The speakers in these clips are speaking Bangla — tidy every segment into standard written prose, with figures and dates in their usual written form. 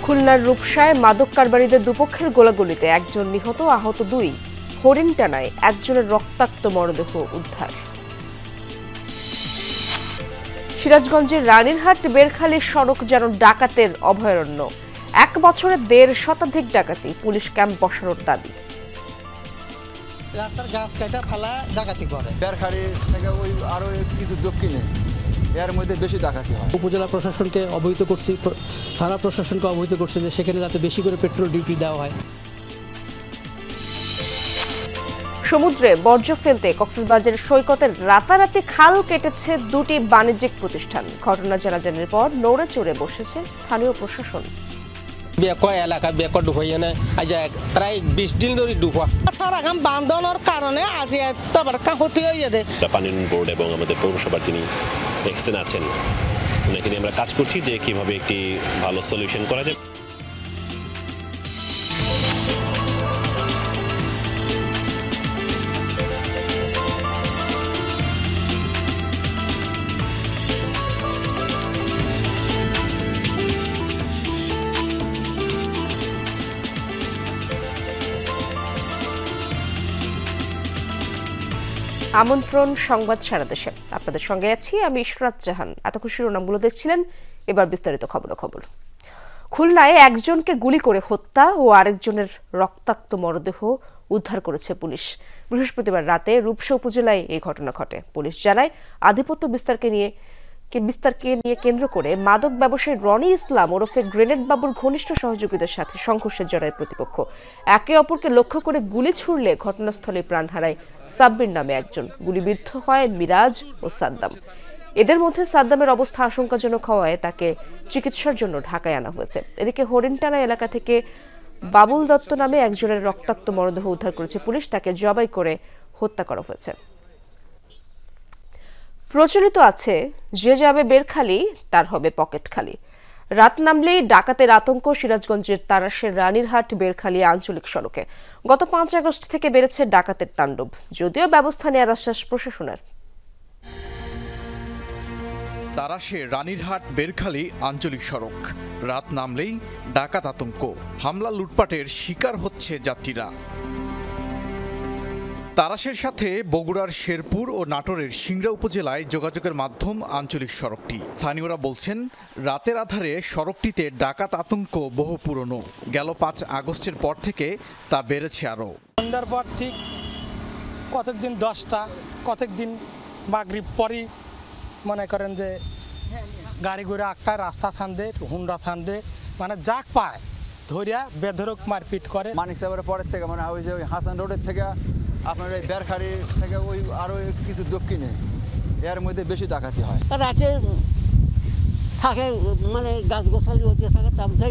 খুলনার রূপসায় মাদক কারবারিদের দুপক্ষের গোলাগুলিতে একজন নিহত, আহত দুই। হরিণটানায় একজনের রক্তাক্ত মরদেহ উদ্ধার। সিরাজগঞ্জের রানীরহাট বেরখালী সড়ক যেন ডাকাতের অভয়ারণ্য। 1 বছরে 1.5 শতাধিক ডাকাতি, পুলিশ ক্যাম্প বসানোর দাবি। রাস্তার গাছ কাটা ফালা ডাকাতি করে। বেরখালী থেকে ওই আরো কিছু দক্ষিণে এর মধ্যে বেশি ডাকাতি হয়। উপজেলা প্রশাসনকে অবহিত করছি, থানা প্রশাসনকে অবহিত করছে যে সেখানে যাতে বেশি করে পেট্রোল ডিউটি দেওয়া হয়। সমুদ্রে বর্জ্য ফেলতে কক্সবাজারের সৈকতের রাতারাতি খাল কেটেছে 2টি বাণিজ্যিক প্রতিষ্ঠান। ঘটনা জানাজানির পর নড়ে চড়ে বসেছে স্থানীয় প্রশাসন। এলাকা বেকর ডুবাই না আজ প্রায় 20 দিন ধরে ডুবা সারাগাম বান্ধনের কারণে আজ এতবার ক্ষতি হয়ে যায়। পানি বোর্ড এবং আমাদের পৌরসভার যিনি এক্সেন আছেন ওনাকে নিয়ে আমরা কাজ করছি যে কিভাবে একটি ভালো সলিউশন করা যায়। আমন্ত্রণ সংবাদ সারা দেশে, আপনাদের সঙ্গে আছি আমি ইশরাত জাহান। এতক্ষণ শিরোনামগুলো দেখছিলেন, এবার বিস্তারিত খবর। খুলনায় একজনকে গুলি করে হত্যা ও আরেকজনের রক্তাক্ত মরদেহ উদ্ধার করেছে পুলিশ। বৃহস্পতিবার রাতে রূপসা উপজেলায় এই ঘটনা ঘটে। পুলিশ জানায়, আধিপত্য বিস্তারকে নিয়ে কেন্দ্র করে মাদক ব্যবসায়ী রনি ইসলাম ওরফে গ্রেনেড বাবুর ঘনিষ্ঠ সহযোগীদের সাথে সংঘর্ষে জড়ায় প্রতিপক্ষ। একে অপরকে লক্ষ্য করে গুলি ছুড়লে ঘটনাস্থলে প্রাণ হারায় সাব্বির নামে একজন। গুলিবিদ্ধ হয় মিরাজ ও সাদ্দাম। এদের মধ্যে সাদ্দামের অবস্থা আশঙ্কাজনক হওয়ায় তাকে চিকিৎসার জন্য ঢাকায় আনা হয়েছে। এদিকে হরিণটানা এলাকা থেকে বাবুল দত্ত নামে একজনের রক্তাক্ত মরদেহ উদ্ধার করেছে পুলিশ। তাকে জবাই করে হত্যা করা হয়েছে। প্রচলিত আছে, যে যাবে বেরখালী তার হবে পকেট খালি। রাত নামলেই ডাকাতের আতঙ্ক সিরাজগঞ্জের তারাশের রানীরহাট বেরখালী আঞ্চলিক সড়কে। গত 5 আগস্ট থেকে বেড়েছে ডাকাতের তাণ্ডব, যদিও ব্যবস্থা নেওয়ার আশ্বাস প্রশাসনের। তারাশের রানীরহাট বেরখালী আঞ্চলিক সড়ক, রাত নামলেই ডাকাত আতঙ্ক, হামলা লুটপাটের শিকার হচ্ছে যাত্রীরা। তারাশের সাথে বগুড়ার শেরপুর ও নাটোরের সিংড়া উপজেলায় যোগাযোগের মাধ্যম আঞ্চলিক সড়কটি। স্থানীয়রা বলছেন, রাতের আধারে সড়কটিতে ডাকাত আতঙ্ক বহু পুরনো। গেল 5 আগস্টের পর থেকে তা বেড়েছে আরও। সন্ধ্যার পর ঠিক কতদিন 10টা, কতদিন মাগরিব পরই মনে করেন যে গাড়ি ঘুরে একটা রাস্তা ছান্দে, হুন্ডা ছান্দে, মানে যাক পায় ধরিয়া বেধরক মারপিট করে। মানিক সাহেবের পরের থেকে মানে ওই যে হাসান রোডের থেকে আপনার এই বেরখালী থেকে ওই আরো কিছু দক্ষিণে এর মধ্যে বেশি ডাকাতি হয়। রাতে থাকে মানে গাছ গোছালি হতে থাকে, তারপরে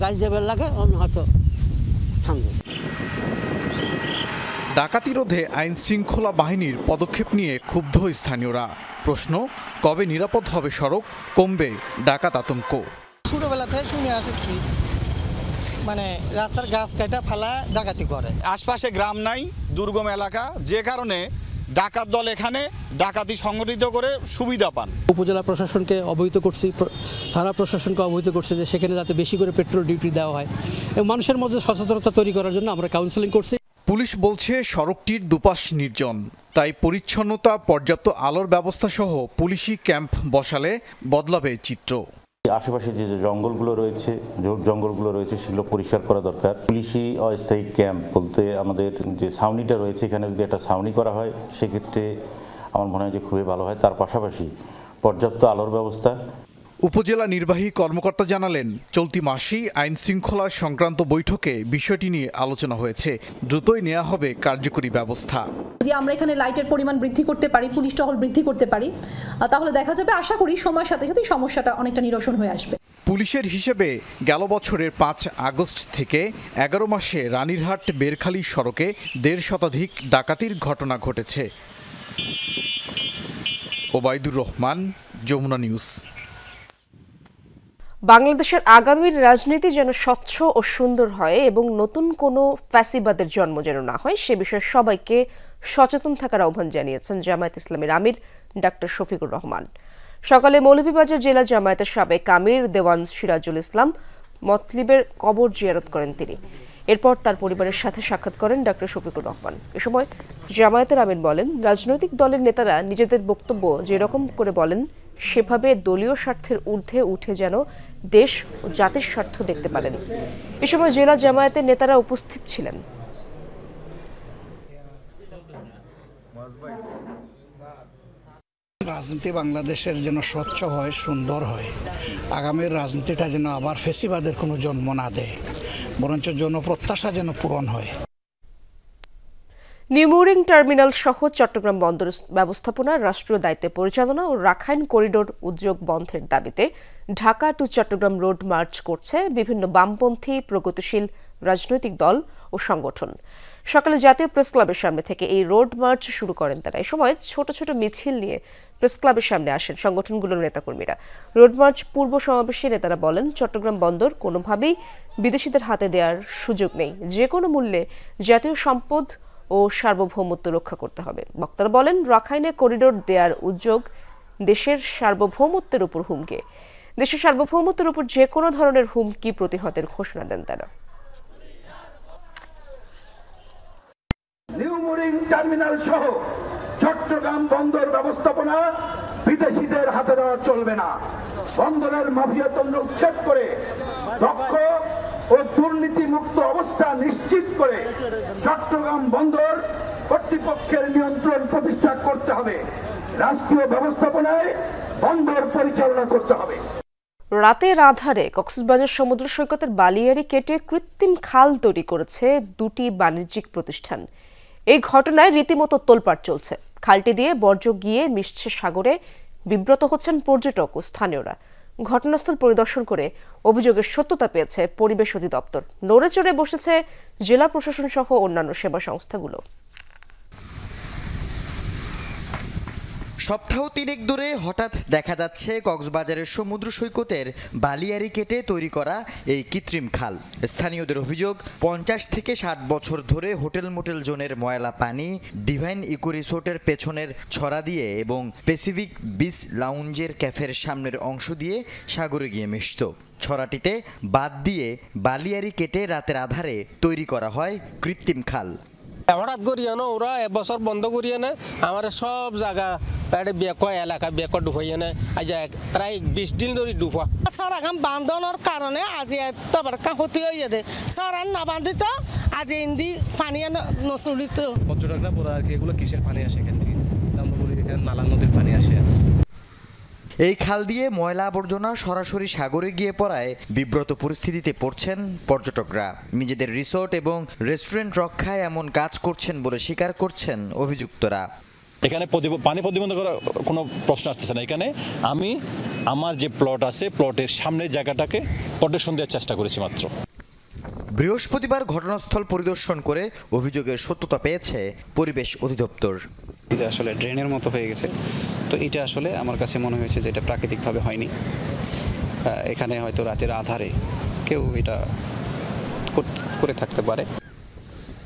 গাড়ি যাবার লাগে হয়তো থামবে। ডাকাতি রোধে আইন শৃঙ্খলা বাহিনীর পদক্ষেপ নিয়ে ক্ষুব্ধ স্থানীয়রা। প্রশ্ন, কবে নিরাপদ হবে সড়ক, কমবে ডাকাত আতঙ্ক? ছোটবেলা থেকে শুনে আসছি মানে রাস্তার গাছ কাটা ফালা ডাকাতি করে। আশপাশে গ্রাম নাই, দুর্গম এলাকা, যে কারণে ডাকাত দল এখানে ডাকাতি সংগঠিত করে সুবিধা পান। উপজেলা প্রশাসনকে অবহিত করছি, থানা প্রশাসনকে অবহিত করছে যে সেখানে যাতে বেশি করে পেট্রোল ডিউটি দেওয়া হয় এবং মানুষের মধ্যে সচেতনতা তৈরি করার জন্য আমরা কাউন্সেলিং করছি। পুলিশ বলছে, সড়কটির দুপাশ নির্জন, তাই পরিচ্ছন্নতা, পর্যাপ্ত আলোর ব্যবস্থা সহ পুলিশি ক্যাম্প বসালে বদলাবে চিত্র। আশেপাশে যে জঙ্গলগুলো রয়েছে সেগুলো পরিষ্কার করা দরকার। পুলিশি অস্থায়ী ক্যাম্প বলতে আমাদের যে ছাউনিটা রয়েছে, এখানে যদি একটা ছাউনি করা হয় সেক্ষেত্রে আমার মনে হয় যে খুবই ভালো হয়। তার পাশাপাশি পর্যাপ্ত আলোর ব্যবস্থা। উপজেলা নির্বাহী কর্মকর্তা জানালেন, চলতি মাসেই আইন শৃঙ্খলা সংক্রান্ত বৈঠকে বিষয়টি নিয়ে আলোচনা হয়েছে। দ্রুতই নেওয়া হবে কার্যকরী ব্যবস্থা। যদি আমরা এখানে লাইটের পরিমাণ বৃদ্ধি করতে পারি, পুলিশ টহল বৃদ্ধি করতে পারি, তাহলে দেখা যাবে, আশা করি সময়ের সাথে সাথে সমস্যাটা অনেকটা নিরসন হয়ে আসবে। পুলিশের হিসেবে গেল বছরের 5 আগস্ট থেকে 11 মাসে রানীরহাট বেরখালী সড়কে 1.5 শতাধিক ডাকাতির ঘটনা ঘটেছে। ওবায়দুর রহমান, যমুনা নিউজ। বাংলাদেশের আগামীর রাজনীতি যেন স্বচ্ছ ও সুন্দর হয় এবং নতুন কোনো ফ্যাসিবাদের জন্ম যেন না হয়, সে বিষয়ে সবাইকে সচেতন থাকার আহ্বান জানিয়েছেন জামায়াত ইসলামীর আমির ডাক্তার শফিকুর রহমান। সকালে মৌলভীবাজার জেলা জামায়াতের সাবেক আমির দেওয়ান সিরাজুল ইসলাম মতলিবের কবর জিয়ারত করেন তিনি। এরপর তার পরিবারের সাথে সাক্ষাৎ করেন ডক্টর শফিকুর রহমান। এ সময় জামায়াতের আমির বলেন, রাজনৈতিক দলের নেতারা নিজেদের বক্তব্য যেরকম করে বলেন সেভাবে দলীয় স্বার্থের ঊর্ধ্বে উঠে যেন দেশ ও জাতির স্বার্থ দেখতে পারেন। এ সময় জেলা জামায়াতের নেতারা উপস্থিত ছিলেন। রাজনীতি বাংলাদেশের যেন স্বচ্ছ হয়, সুন্দর হয়, আগামীর রাজনীতিটা যেন আবার ফেসিবাদের কোনো জন্ম না দেয়, বরঞ্চ জনপ্রত্যাশা যেন পূরণ হয়। নিউমোরিং টার্মিনাল সহ চট্টগ্রাম বন্দর ব্যবস্থাপনার রাষ্ট্রীয় দায়িত্বে পরিচালনা ও রাখাইন করিডোর উদ্যোগ বন্ধের দাবিতে Dhaka to Chattogram road march করছে বিভিন্ন বামপন্থী প্রগতিশীল রাজনৈতিক দল ও সংগঠন। সকালে জাতীয় প্রেস ক্লাবের সামনে থেকে এই রোড মার্চ শুরু করেন তারা। এই সময় ছোট ছোট মিছিল নিয়ে প্রেস ক্লাবের সামনে আসেন সংগঠনগুলোর নেতাকর্মীরা। রোড মার্চ পূর্ব সমাবেশে নেতারা বলেন, চট্টগ্রাম বন্দর কোনোভাবেই বিদেশিদের হাতে দেওয়ার সুযোগ নেই, যে কোনো মূল্যে জাতীয় সম্পদ ও সার্বভৌমত্ব রক্ষা করতে হবে। বক্তারা বলেন, রাখাইনে করিডোর দেওয়ার উদ্যোগ দেশের সার্বভৌমত্বের উপর হুমকি। দেশের সার্বভৌমত্বের উপর যে কোনো ধরনের হুমকি প্রতিহতের ঘোষণা দেন তারা। নিউমোরিং টার্মিনাল সহ চট্টগ্রাম বন্দর ব্যবস্থাপনা বিদেশিদের হাতে দেওয়া চলবে না। বন্দরের মাফিয়াতন্ত্র উচ্ছেদ করে দক্ষ ও দুর্নীতিমুক্ত অবস্থা নিশ্চিত করে চট্টগ্রাম বন্দর কর্তৃপক্ষের নিয়ন্ত্রণ প্রতিষ্ঠা করতে হবে। রাষ্ট্রীয় ব্যবস্থাপনায় বন্দর পরিচালনা করতে হবে। রাতের আধারে কক্সবাজার সমুদ্র সৈকতের বালিয়াড়ি কেটে কৃত্রিম খাল তৈরি করেছে দুটি বাণিজ্যিক প্রতিষ্ঠান। এই ঘটনায় রীতিমতো তোলপাড় চলছে। খালটি দিয়ে বর্জ্য গিয়ে মিশছে সাগরে। বিব্রত হচ্ছেন পর্যটক ও স্থানীয়রা। ঘটনাস্থল পরিদর্শন করে অভিযোগের সত্যতা পেয়েছে পরিবেশ অধিদপ্তর। নড়ে চড়ে বসেছে জেলা প্রশাসন সহ অন্যান্য সেবা সংস্থাগুলো। সপ্তাহ তিনেক ধরে হঠাৎ দেখা যাচ্ছে কক্সবাজারের সমুদ্র সৈকতের বালিয়াড়ি কেটে তৈরি করা এই কৃত্রিম খাল। স্থানীয়দের অভিযোগ, 50 থেকে 60 বছর ধরে হোটেল মোটেল জোনের ময়লা পানি ডিভাইন ইকো রিসোর্টের পেছনের ছড়া দিয়ে এবং প্যাসিফিক বিচ লাউঞ্জের ক্যাফের সামনের অংশ দিয়ে সাগরে গিয়ে মিশত। ছড়াটিতে বাদ দিয়ে বালিয়াড়ি কেটে রাতের আধারে তৈরি করা হয় কৃত্রিম খাল। হঠাৎ করিয়ে না ওরা এবছর বন্ধ করিয়ে না আমার সব জায়গা এলাকা বেকর ডুবাইয়ে না আজ প্রায় 20 দিন ধরে ডুবা। সরাগাম বান্ধনের কারণে আজ তোমার ক্ষতি হয়ে যায়। সরান না বান্ধিত আজ ইন্দি পানি নচলিত। পর্যটকরা বলে আর কি এগুলো কিসের পানি আসে এখান থেকে? আমরা বলি এখানে নালা নদীর পানি আসে। এই খাল দিয়ে ময়লা আবর্জনা সরাসরি সাগরে গিয়ে পড়ায় বিব্রত পরিস্থিতিতে পড়ছেন পর্যটকরা। নিজেদের রিসোর্ট এবং রেস্টুরেন্ট রক্ষায় এমন কাজ করছেন বলে স্বীকার করছেন অভিযুক্তরা। এখানে পানি প্রতিবন্ধক করার কোনো প্রশ্ন আসতেছে না। এখানে আমি আমার যে প্লট আছে প্লটের সামনের জায়গাটাকে প্রটেকশন দেওয়ার চেষ্টা করেছি মাত্র। বৃহস্পতিবার ঘটনাস্থল পরিদর্শন করে অভিযোগের সত্যতা পেয়েছে পরিবেশ অধিদপ্তর। এটা আসলে ড্রেনের মতো হয়ে গেছে। তো এটা আসলে আমার কাছে মনে হয়েছে যে এটা প্রাকৃতিকভাবে হয়নি। এখানে হয়তো রাতের আধারে কেউ এটা করে থাকতে পারে।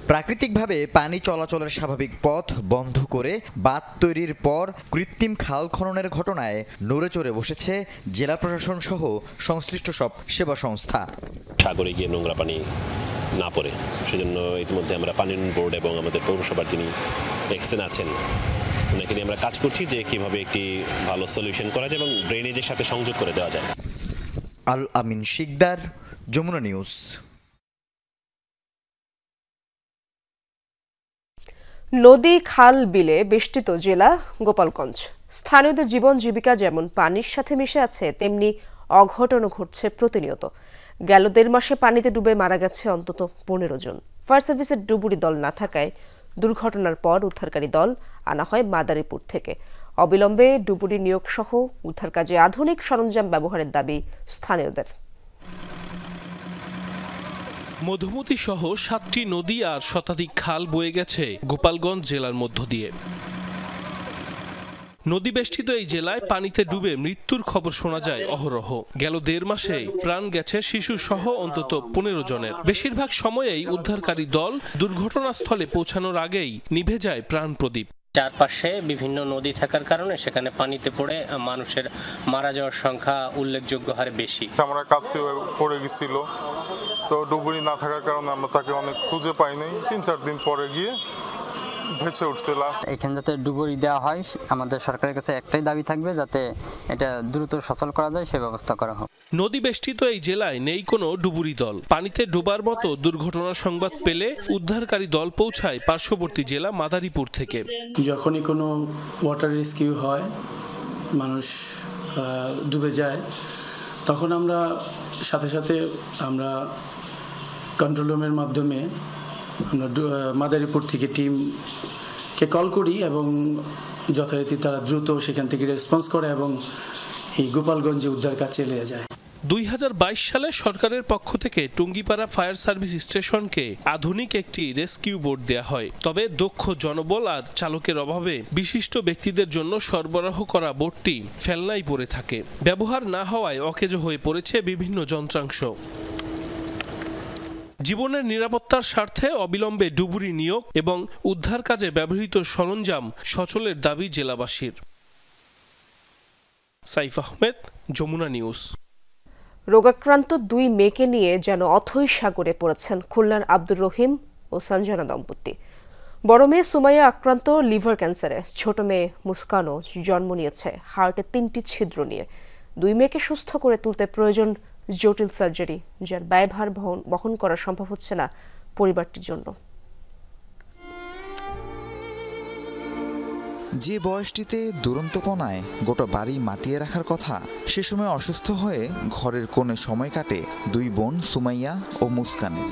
প্রাকৃতিকভাবে পানি চলাচলের স্বাভাবিক পথ বন্ধ করে বাঁধ তৈরির পর কৃত্রিম খাল খননের ঘটনায় নড়ে চড়ে বসেছে জেলা প্রশাসন সহ সংশ্লিষ্ট সব সেবা সংস্থা। সাগরে গিয়ে নোংরা পানি না পড়ে সেজন্য ইতিমধ্যে আমরা পানি বোর্ড এবং আমাদের পৌরসভার যিনি এক্সেন আছেন ওনাকে নিয়ে আমরা কাজ করছি যে কিভাবে একটি ভালো সলিউশন করা যায় এবং ড্রেনেজের সাথে সংযোগ করে দেওয়া যায়। আল আমিন শিকদার, যমুনা নিউজ। নদী খাল বিলে বেষ্টিত জেলা গোপালগঞ্জ। স্থানীয়দের জীবন জীবিকা যেমন পানির সাথে মিশে আছে, তেমনি অঘটনও ঘটছে প্রতিনিয়ত। গেল 1.5 মাসে পানিতে ডুবে মারা গেছে অন্তত 15 জন। ফায়ার সার্ভিসের ডুবুরি দল না থাকায় দুর্ঘটনার পর উদ্ধারকারী দল আনা হয় মাদারীপুর থেকে। অবিলম্বে ডুবুরি নিয়োগ সহ উদ্ধার কাজে আধুনিক সরঞ্জাম ব্যবহারের দাবি স্থানীয়দের। মধুমতি সহ 7টি নদী আর শতাধিক খাল বয়ে গেছে গোপালগঞ্জ জেলার মধ্য দিয়ে। নদী বেষ্টিত এই জেলায় পানিতে ডুবে মৃত্যুর খবর শোনা যায় অহরহ। গেল 1.5 মাসে প্রাণ গেছে শিশু সহ অন্তত 15 জনের। বেশিরভাগ সময়েই উদ্ধারকারী দল দুর্ঘটনাস্থলে পৌঁছানোর আগেই নিভে যায় প্রাণ প্রদীপ। চারপাশে বিভিন্ন নদী থাকার কারণে সেখানে পানিতে পড়ে মানুষের মারা যাওয়ার সংখ্যা উল্লেখযোগ্য হারে বেশি। আমরা কাঁদতে পড়ে গেছিল, তো ডুবুরি না থাকার কারণে আমরা তাকে অনেক খুঁজে পাইনি। 3-4 দিন পরে গিয়ে ভেসে উঠছে লাশ। এখানে যাতে ডুবুরি দেওয়া হয়, আমাদের সরকারের কাছে একটাই দাবি থাকবে, যাতে এটা দ্রুত সচল করা যায় সে ব্যবস্থা করা হোক। নদী বেষ্টিত এই জেলায় নেই কোনো ডুবুরি দল। পানিতে ডোবার মতো দুর্ঘটনার সংবাদ পেলে উদ্ধারকারী দল পৌঁছায় পার্শ্ববর্তী জেলা মাদারীপুর থেকে। যখনই কোনো ওয়াটার রেস্কিউ হয়, মানুষ ডুবে যায়, তখন আমরা সাথে সাথে আমরা কন্ট্রোল রুমের মাধ্যমে আমরা মাদারীপুর থেকে টিমকে কল করি এবং যথারীতি তারা দ্রুত সেখান থেকে রেসপন্স করে এবং এই গোপালগঞ্জে উদ্ধার কাজ চালিয়ে যায়। 2022 সালে সরকারের পক্ষ থেকে টুঙ্গিপাড়া ফায়ার সার্ভিস স্টেশনকে আধুনিক একটি রেস্কিউ বোট দেয়া হয়। তবে দক্ষ জনবল আর চালকের অভাবে বিশিষ্ট ব্যক্তিদের জন্য সরবরাহ করা বোটটি ফেলনায় পড়ে থাকে। ব্যবহার না হওয়ায় অকেজো হয়ে পড়েছে বিভিন্ন যন্ত্রাংশ। জীবনের নিরাপত্তার স্বার্থে অবিলম্বে ডুবুরি নিয়োগ এবং উদ্ধার কাজে ব্যবহৃত সরঞ্জাম সচলের দাবি জেলাবাসীর। সাইফ আহমেদ, যমুনা নিউজ। রোগাক্রান্ত 2 মেয়েকে নিয়ে যেন অথৈ সাগরে পড়েছেন খুলনার আব্দুর রহিম ও সঞ্জনা দম্পতি। বড় মেয়ে সুমাইয়া আক্রান্ত লিভার ক্যান্সারে, ছোট মেয়ে মুস্কানও জন্ম নিয়েছে হার্টে 3টি ছিদ্র নিয়ে। 2 মেয়েকে সুস্থ করে তুলতে প্রয়োজন জটিল সার্জারি, যার ব্যয়ভার বহন করা সম্ভব হচ্ছে না পরিবারটির জন্য। যে বয়সটিতে দুরন্তপনায় গোটা বাড়ি মাতিয়ে রাখার কথা, সে সময় অসুস্থ হয়ে ঘরের কোণে সময় কাটে 2 বোন সুমাইয়া ও মুস্কানের।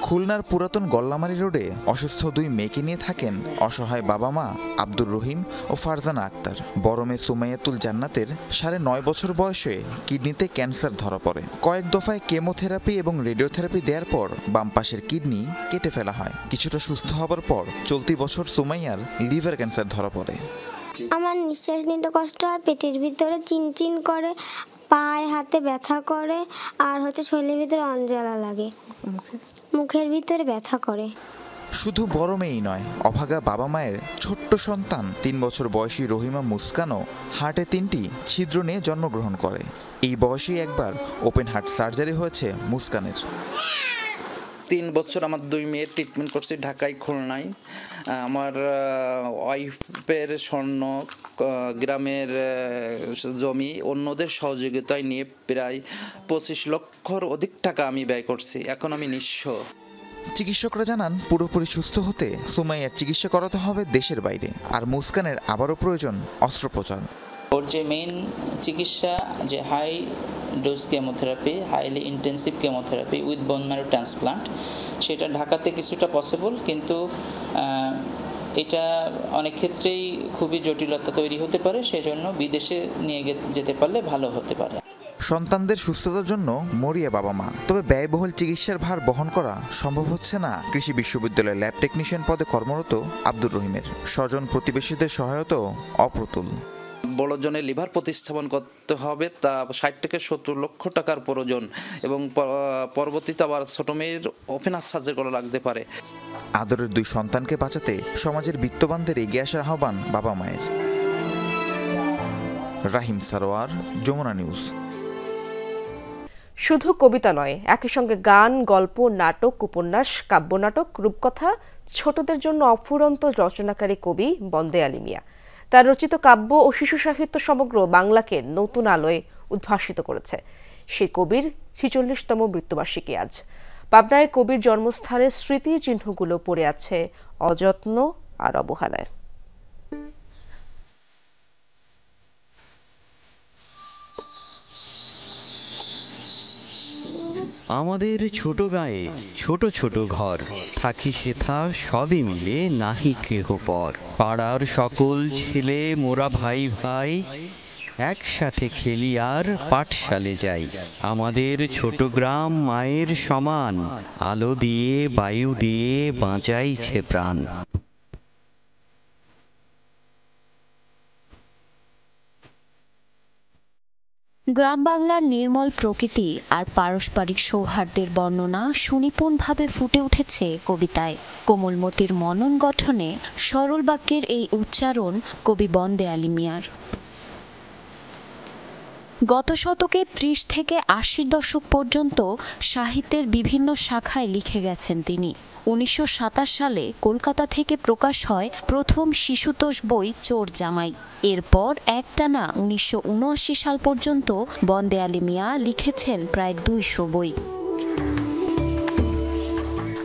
খুলনার পুরাতন গল্লামারি রোডে অসুস্থ 2 মেয়েকে নিয়ে থাকেন অসহায় বাবা মা আব্দুর রহিম ও ফারজানা আক্তার। বড় মেয়ে সুমাইয়াতুল জান্নাতের 9.5 বছর বয়সে কিডনিতে ক্যান্সার ধরা পড়ে। কয়েক দফায় কেমোথেরাপি এবং রেডিওথেরাপি দেওয়ার পর বাম পাশের কিডনি কেটে ফেলা হয়। কিছুটা সুস্থ হবার পর চলতি বছর সুমাইয়ার লিভার ক্যান্সার ধরা পড়ে। আমার নিঃশ্বাস নিতে কষ্ট হয়, পেটের ভিতরে চিনচিন করে, পায়ে হাতে ব্যথা করে, আর শরীরের ভিতরে অঞ্জলা লাগে, মুখের ভিতরে ব্যথা করে। শুধু বড় মেয়েই নয়, অভাগা বাবা মায়ের ছোট্ট সন্তান 3 বছর বয়সী রহিমা মুস্কানও হার্টে 3টি ছিদ্র নিয়ে জন্মগ্রহণ করে। এই বয়সেই একবার ওপেন হার্ট সার্জারি হয়েছে মুস্কানের। 3 বছর আমার 2 মেয়ের ট্রিটমেন্ট করছি ঢাকায়, খুলনায়। আমার ওয়াইফের স্বর্ণ, গ্রামের জমি অন্যদের সহযোগিতায় নিয়ে প্রায় 25 লক্ষর অধিক টাকা আমি ব্যয় করছি। এখন আমি নিঃস্ব। চিকিৎসকরা জানান, পুরোপুরি সুস্থ হতে সুমাইয়ার চিকিৎসা করাতে হবে দেশের বাইরে, আর মুস্কানের আবারও প্রয়োজন অস্ত্রোপচার। ওর যে মেইন চিকিৎসা, যে high dose chemotherapy, highly intensive chemotherapy with bone marrow transplant, সেটা ঢাকাতে কিছুটা পসিবল, কিন্তু এটা অনেক ক্ষেত্রেই খুবই জটিলতা তৈরি হতে পারে। সেজন্য বিদেশে নিয়ে যেতে পারলে ভালো হতে পারে। সন্তানদের সুস্থতার জন্য মরিয়া বাবা মা, তবে ব্যয়বহুল চিকিৎসার ভার বহন করা সম্ভব হচ্ছে না কৃষি বিশ্ববিদ্যালয়ের ল্যাব টেকনিশিয়ান পদে কর্মরত আব্দুর রহিমের। স্বজন প্রতিবেশীদের সহায়তাও অপ্রতুল। বড় জনের লিভার প্রতিস্থাপন করতে হবে, তা 60 থেকে 70 লক্ষ টাকার প্রয়োজন, এবং পরবর্তীতে আবার ছোট মেয়ের ওপেন হার্ট সার্জারি করা লাগতে পারে। আদরের 2 সন্তানকে বাঁচাতে সমাজের বিত্তবানদের এগিয়ে আসার আহ্বান বাবা মায়ের। রাহিম সারোয়ার, যমুনা নিউজ। শুধু কবিতা নয়, একই সঙ্গে গান, গল্প, নাটক, উপন্যাস, কাব্যনাটক, রূপকথা, ছোটদের জন্য অফুরন্ত রচনাকারী কবি বন্দে আলী মিয়া। তার রচিত কাব্য ও শিশু সাহিত্য সমগ্র বাংলাকে নতুন আলোয় উদ্ভাসিত করেছে। সেই কবির 46তম মৃত্যুবার্ষিকী আজ। পাবনায় কবির জন্মস্থানের স্মৃতি চিহ্নগুলো পড়ে আছে অযত্ন আর অবহেলায়। আমাদের ছোট গায়ে ছোট ছোট ঘর, থাকি সেথা সবই মিলে নাহি কেহ পর। পাড়ার সকল ছেলে মোরা ভাই ভাই, একসাথে খেলি আর পাঠশালে যাই। আমাদের ছোট গ্রাম মায়ের সমান, আলো দিয়ে বায়ু দিয়ে বাঁচাইছে প্রাণ। গ্রাম বাংলার নির্মল প্রকৃতি আর পারস্পরিক সৌহার্দ্যের বর্ণনা সুনিপুণভাবে ফুটে উঠেছে কবিতায়। কোমলমতির মনন গঠনে সরল বাক্যের এই উচ্চারণ কবি বন্দে আলী মিয়ার। গত শতকে ৩০ থেকে ৮০ দশক পর্যন্ত সাহিত্যের বিভিন্ন শাখায় লিখে গেছেন তিনি। ১৯২৭ সালে কলকাতা থেকে প্রকাশ হয় প্রথম শিশুতোষ বই চোর জামাই। এরপর একটানা ১৯৭৯ সাল পর্যন্ত বন্দে আলী মিয়া লিখেছেন প্রায় ২০০ বই।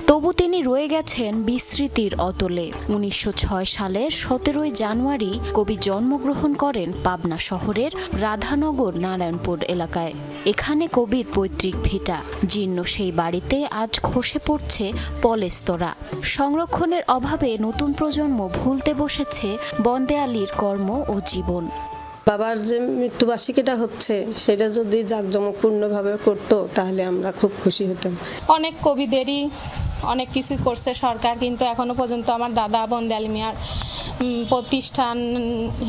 তবু তিনি রয়ে গেছেন বিস্মৃতির অতলে। ১৯০৬ সালের ১৭ই জানুয়ারি কবি জন্মগ্রহণ করেন পাবনা শহরের রাধানগর নারায়ণপুর এলাকায়। এখানে কবির পৈতৃক ভিটা। জীর্ণ সেই বাড়িতে আজ খসে পড়ছে পলেস্তরা। সংরক্ষণের অভাবে নতুন প্রজন্ম ভুলতে বসেছে বন্দে আলীর কর্ম ও জীবন। বাবার যে মৃত্যুবার্ষিকীটা হচ্ছে সেটা যদি জাঁকজমকপূর্ণভাবে করতো তাহলে আমরা খুব খুশি হতাম। অনেক কবিদেরই অনেক কিছুই করছে সরকার, কিন্তু এখনো পর্যন্ত আমার দাদা বন্দে আলী মিয়ার প্রতিষ্ঠান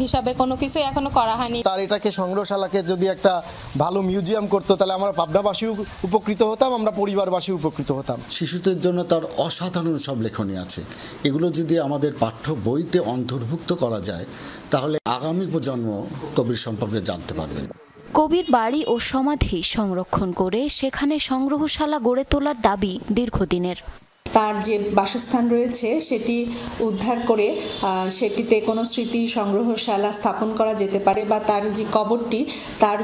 হিসাবে কোনো কিছু এখনো করা হয়নি। তার এটাকে সংগ্রহশালাকে যদি একটা ভালো মিউজিয়াম করতো তাহলে আমরা পাবনাবাসীও উপকৃত হতাম, আমরা পরিবারবাসী উপকৃত হতাম। শিশুদের জন্য তার অসাধারণ সব লেখনী আছে। এগুলো যদি আমাদের পাঠ্য বইতে অন্তর্ভুক্ত করা যায় তাহলে আগামী প্রজন্ম কবির সম্পর্কে জানতে পারবেন। কবির বাড়ি ও সমাধি সংরক্ষণ করে সেখানে সংগ্রহশালা গড়ে তোলার দাবি দীর্ঘদিনের। তার যে বাসস্থান রয়েছে সেটি উদ্ধার করে সেটিতে কোনো স্মৃতি সংগ্রহশালা স্থাপন করা যেতে পারে, বা তার যে কবরটি তার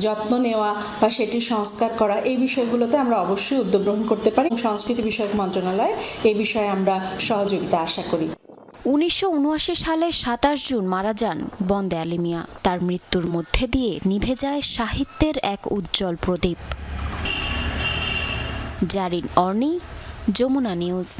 যত্ন নেওয়া বা সেটি সংস্কার করা, এই বিষয়গুলোতে আমরা অবশ্যই উদ্যোগ গ্রহণ করতে পারি। সংস্কৃতি বিষয়ক মন্ত্রণালয় এই বিষয়ে আমরা সহযোগিতা আশা করি। ১৯৭৯ সালের ২৭ জুন মারা যান বন্দে আলী মিয়া। তার মৃত্যুর মধ্যে দিয়ে নিভে যায় সাহিত্যের এক উজ্জ্বল প্রদীপ। জারিন অর্নি, যমুনা নিউজ।